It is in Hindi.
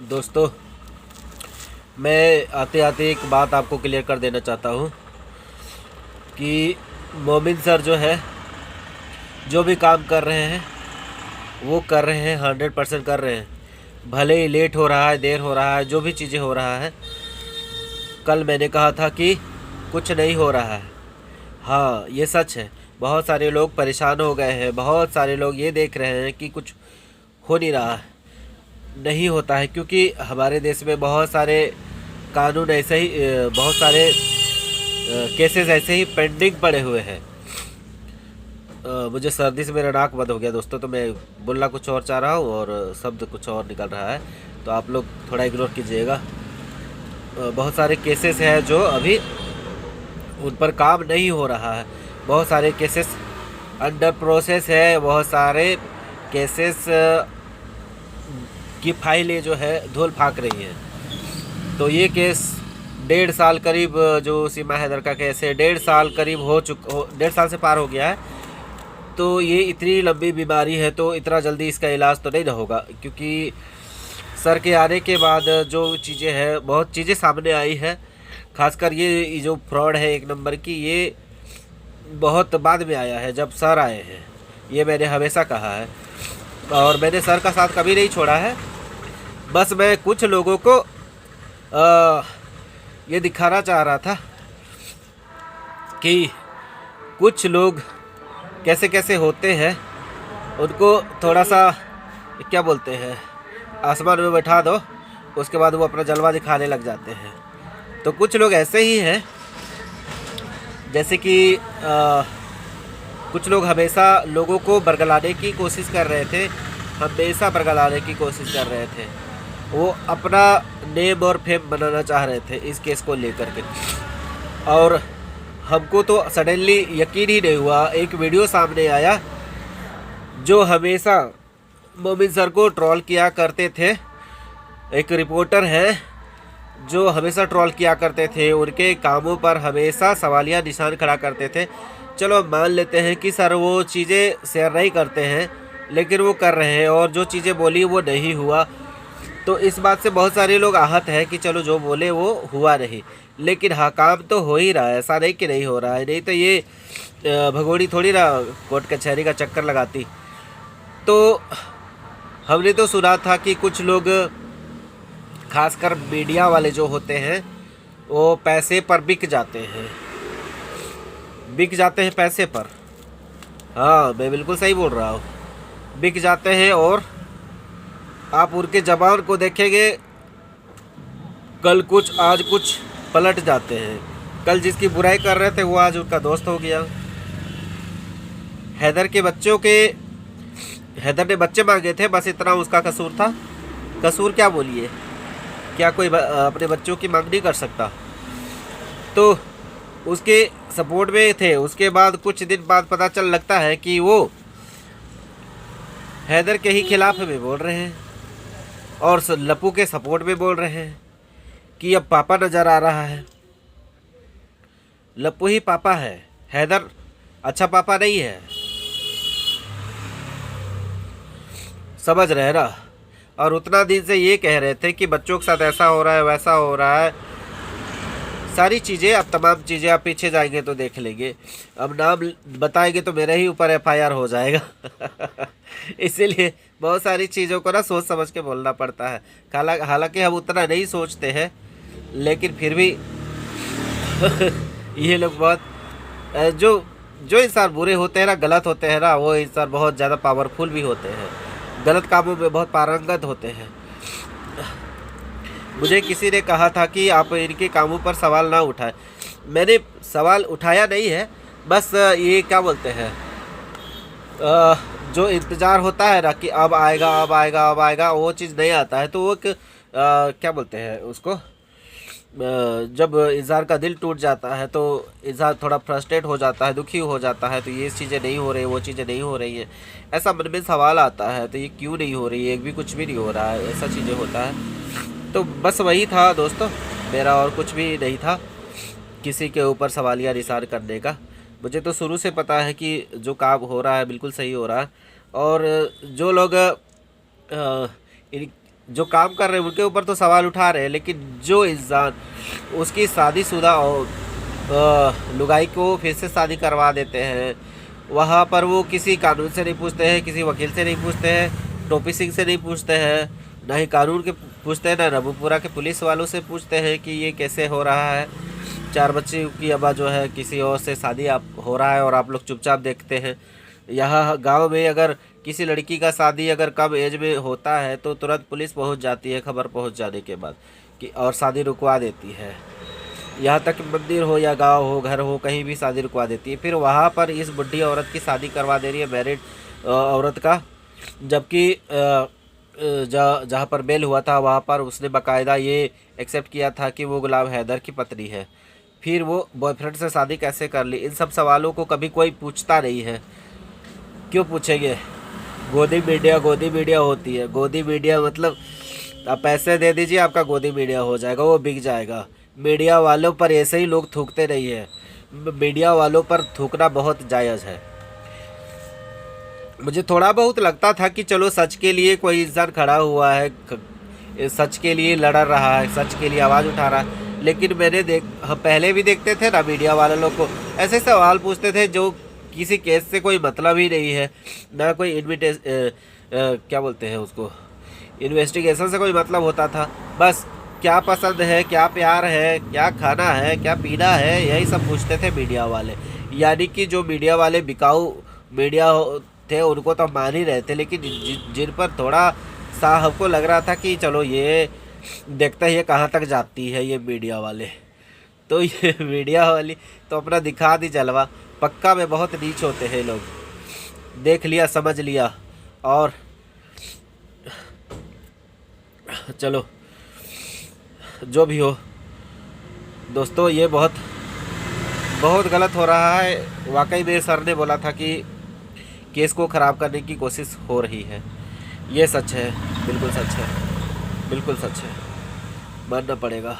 दोस्तों, मैं आते आते एक बात आपको क्लियर कर देना चाहता हूँ कि मोमिन सर जो है, जो भी काम कर रहे हैं वो कर रहे हैं, 100% कर रहे हैं। भले ही लेट हो रहा है, देर हो रहा है, जो भी चीज़ें हो रहा है। कल मैंने कहा था कि कुछ नहीं हो रहा है। हाँ, ये सच है। बहुत सारे लोग परेशान हो गए हैं, बहुत सारे लोग ये देख रहे हैं कि कुछ हो नहीं रहा है। नहीं होता है, क्योंकि हमारे देश में बहुत सारे कानून ऐसे ही बहुत सारे केसेस ऐसे ही पेंडिंग पड़े हुए हैं। मुझे सर्दी से मेरा नाक बंद हो गया दोस्तों, तो मैं बोलना कुछ और चाह रहा हूँ और शब्द कुछ और निकल रहा है, तो आप लोग थोड़ा इग्नोर कीजिएगा। बहुत सारे केसेस हैं जो अभी उन पर काम नहीं हो रहा है। बहुत सारे केसेस अंडर प्रोसेस है। बहुत सारे केसेस की फाइलें जो है धूल फाक रही है। तो ये केस 1.5 साल करीब, जो सीमा हैदर का केस है, 1.5 साल करीब हो 1.5 साल से पार हो गया है। तो ये इतनी लंबी बीमारी है, तो इतना जल्दी इसका इलाज तो नहीं ना होगा, क्योंकि सर के आने के बाद जो चीज़ें हैं, बहुत चीज़ें सामने आई है। खासकर ये जो फ्रॉड है 1 नंबर की, ये बहुत बाद में आया है, जब सर आए हैं। ये मैंने हमेशा कहा है और मैंने सर का साथ कभी नहीं छोड़ा है। बस मैं कुछ लोगों को ये दिखाना चाह रहा था कि कुछ लोग कैसे कैसे होते हैं। उनको थोड़ा सा क्या बोलते हैं, आसमान में बैठा दो, उसके बाद वो अपना जलवा दिखाने लग जाते हैं। तो कुछ लोग ऐसे ही हैं, जैसे कि कुछ लोग हमेशा लोगों को बरगलाने की कोशिश कर रहे थे, हमेशा बरगलाने की कोशिश कर रहे थे। वो अपना नेम और फेम बनाना चाह रहे थे इस केस को लेकर के। और हमको तो सडनली यकीन ही नहीं हुआ। एक वीडियो सामने आया जो हमेशा मोमिन सर को ट्रोल किया करते थे। एक रिपोर्टर है जो हमेशा ट्रोल किया करते थे, उनके कामों पर हमेशा सवालिया निशान खड़ा करते थे। चलो मान लेते हैं कि सर वो चीज़ें शेयर नहीं करते हैं, लेकिन वो कर रहे हैं और जो चीज़ें बोली वो नहीं हुआ। तो इस बात से बहुत सारे लोग आहत हैं कि चलो जो बोले वो हुआ नहीं, लेकिन हाँ, काम तो हो ही रहा है। ऐसा नहीं कि नहीं हो रहा है, नहीं तो ये भगोड़ी थोड़ी ना कोर्ट कचहरी का चक्कर लगाती। तो हमने तो सुना था कि कुछ लोग, खासकर मीडिया वाले जो होते हैं, वो पैसे पर बिक जाते हैं, बिक जाते हैं पैसे पर। हाँ, मैं बिल्कुल सही बोल रहा हूँ, बिक जाते हैं। और आप उनके जबान को देखेंगे, कल कुछ आज कुछ पलट जाते हैं। कल जिसकी बुराई कर रहे थे वो आज उनका दोस्त हो गया। हैदर ने बच्चे मांगे थे, बस इतना उसका कसूर था। कसूर क्या बोलिए, क्या कोई अपने बच्चों की मांग नहीं कर सकता? तो उसके सपोर्ट में थे। उसके बाद कुछ दिन बाद पता चल लगता है कि वो हैदर के ही खिलाफ में बोल रहे हैं और लप्पू के सपोर्ट में बोल रहे हैं कि अब पापा नज़र आ रहा है। लप्पू ही पापा है, हैदर अच्छा पापा नहीं है। समझ रहे ना? और उतना दिन से ये कह रहे थे कि बच्चों के साथ ऐसा हो रहा है, वैसा हो रहा है, सारी चीज़ें। अब तमाम चीज़ें आप पीछे जाएंगे तो देख लेंगे। अब नाम बताएंगे तो मेरे ही ऊपर FIR हो जाएगा। इसीलिए बहुत सारी चीज़ों को ना सोच समझ के बोलना पड़ता है। हालांकि हम उतना नहीं सोचते हैं, लेकिन फिर भी ये लोग बहुत जो इंसान बुरे होते हैं ना, गलत होते हैं ना, वो इंसान बहुत ज़्यादा पावरफुल भी होते हैं, गलत कामों में बहुत पारंगत होते हैं। मुझे किसी ने कहा था कि आप इनके कामों पर सवाल ना उठाएं। मैंने सवाल उठाया नहीं है, बस ये क्या बोलते हैं, जो इंतज़ार होता है ना कि अब आएगा अब आएगा अब आएगा, वो चीज़ नहीं आता है। तो वो क्या बोलते हैं उसको, जब इंसान का दिल टूट जाता है तो इंसान थोड़ा फ्रस्ट्रेट हो जाता है, दुखी हो जाता है। तो ये चीज़ें नहीं हो रही, वो चीज़ें नहीं हो रही हैं, ऐसा मन में सवाल आता है। तो ये क्यों नहीं हो रही है, एक भी कुछ भी नहीं हो रहा है, ऐसा चीज़ें होता है। तो बस वही था दोस्तों, मेरा और कुछ भी नहीं था किसी के ऊपर सवालिया निशान करने का। मुझे तो शुरू से पता है कि जो काम हो रहा है बिल्कुल सही हो रहा है। और जो लोग जो काम कर रहे हैं उनके ऊपर तो सवाल उठा रहे हैं, लेकिन जो इंसान उसकी शादीशुदा लुगाई को फिर से शादी करवा देते हैं, वहाँ पर वो किसी कानून से नहीं पूछते हैं, किसी वकील से नहीं पूछते हैं, टोपी सिंह से नहीं पूछते हैं, ना ही कानून के पूछते हैं, ना रबूपुरा के पुलिस वालों से पूछते हैं कि ये कैसे हो रहा है। 4 बच्चे की अब्बा जो है किसी और से शादी आप हो रहा है और आप लोग चुपचाप देखते हैं। यहाँ गांव में अगर किसी लड़की का शादी अगर कम एज में होता है तो तुरंत पुलिस पहुंच जाती है खबर पहुंच जाने के बाद कि, और शादी रुकवा देती है। यहाँ तक मंदिर हो या गांव हो, घर हो, कहीं भी शादी रुकवा देती है। फिर वहाँ पर इस बुढ़ी औरत की शादी करवा दे रही है, मैरिड औरत का, जबकि जहाँ पर बेल हुआ था वहाँ पर उसने बाकायदा ये एक्सेप्ट किया था कि वो गुलाम हैदर की पत्नी है। फिर वो बॉयफ्रेंड से शादी कैसे कर ली? इन सब सवालों को कभी कोई पूछता नहीं है। क्यों पूछेंगे? गोदी मीडिया होती है। गोदी मीडिया मतलब आप पैसे दे दीजिए, आपका गोदी मीडिया हो जाएगा, वो बिक जाएगा। मीडिया वालों पर ऐसे ही लोग थूकते नहीं है। मीडिया वालों पर थूकना बहुत जायज़ है। मुझे थोड़ा बहुत लगता था कि चलो सच के लिए कोई इंसान खड़ा हुआ है, सच के लिए लड़ रहा है, सच के लिए आवाज़ उठा रहा है, लेकिन हम पहले भी देखते थे ना, मीडिया वाले लोग को ऐसे सवाल पूछते थे जो किसी केस से कोई मतलब ही नहीं है, ना कोई क्या बोलते हैं उसको, इन्वेस्टिगेशन से कोई मतलब होता था। बस क्या पसंद है, क्या प्यार है, क्या खाना है, क्या पीना है, यही सब पूछते थे मीडिया वाले। यानी कि जो मीडिया वाले बिकाऊ मीडिया थे उनको तो मान ही रहे थे, लेकिन जिन पर थोड़ा सा हमको लग रहा था कि चलो ये देखते हैं ये कहाँ तक जाती है ये मीडिया वाले, तो ये मीडिया वाली तो अपना दिखा दी जलवा। पक्का में बहुत नीच होते हैं लोग, देख लिया समझ लिया। और चलो जो भी हो दोस्तों, ये बहुत गलत हो रहा है। वाकई मेरे सर ने बोला था कि केस को ख़राब करने की कोशिश हो रही है। ये सच है, बिल्कुल सच है, बिल्कुल सच है, मानना पड़ेगा।